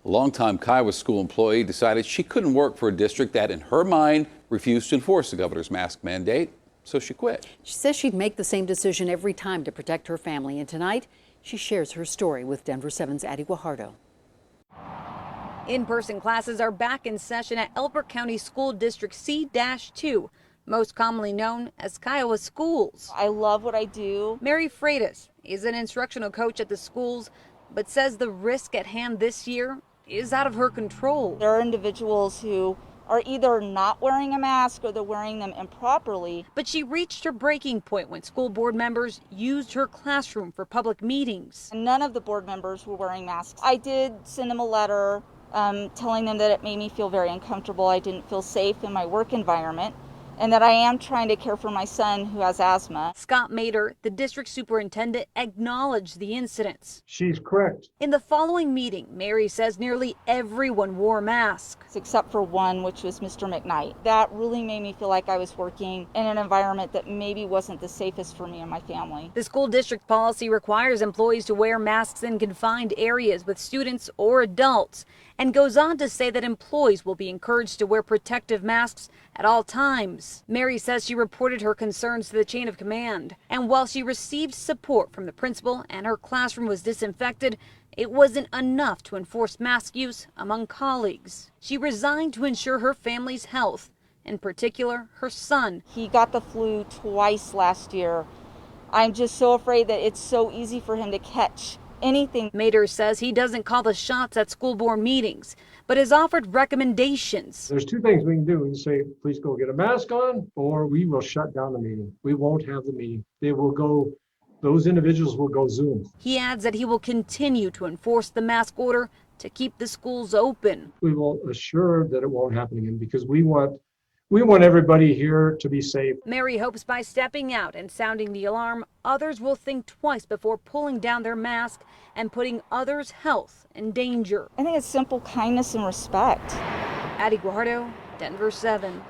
A longtime Kiowa school employee decided she couldn't work for a district that, in her mind, refused to enforce the governor's mask mandate, so she quit. She says she'd make the same decision every time to protect her family, and tonight she shares her story with Denver 7's Addie Guajardo. In-person classes are back in session at Elbert County School District C-2, most commonly known as Kiowa Schools. I love what I do. Mary Freitas is an instructional coach at the schools, but says the risk at hand this year is out of her control. There are individuals who are either not wearing a mask or they're wearing them improperly. But she reached her breaking point when school board members used her classroom for public meetings. None of the board members were wearing masks. I did send them a letter telling them that it made me feel very uncomfortable. I didn't feel safe in my work environment, and that I am trying to care for my son who has asthma. Scott Mader, the district superintendent, acknowledged the incidents. She's correct. In the following meeting, Mary says nearly everyone wore masks. Except for one, which was Mr. McKnight. That really made me feel like I was working in an environment that maybe wasn't the safest for me and my family. The school district policy requires employees to wear masks in confined areas with students or adults, and goes on to say that employees will be encouraged to wear protective masks at all times. Mary says she reported her concerns to the chain of command, and while she received support from the principal and her classroom was disinfected, it wasn't enough to enforce mask use among colleagues. She resigned to ensure her family's health, in particular her son. He got the flu twice last year. I'm just so afraid that it's so easy for him to catch anything. Mader says he doesn't call the shots at school board meetings, but has offered recommendations. There's two things we can do. We can say, please go get a mask on, or we will shut down the meeting. We won't have the meeting. Those individuals will go Zoom. He adds that he will continue to enforce the mask order to keep the schools open. We will assure that it won't happen again because we want everybody here to be safe. Mary hopes by stepping out and sounding the alarm, others will think twice before pulling down their mask and putting others' health in danger. I think it's simple kindness and respect. Addie Guajardo, Denver 7.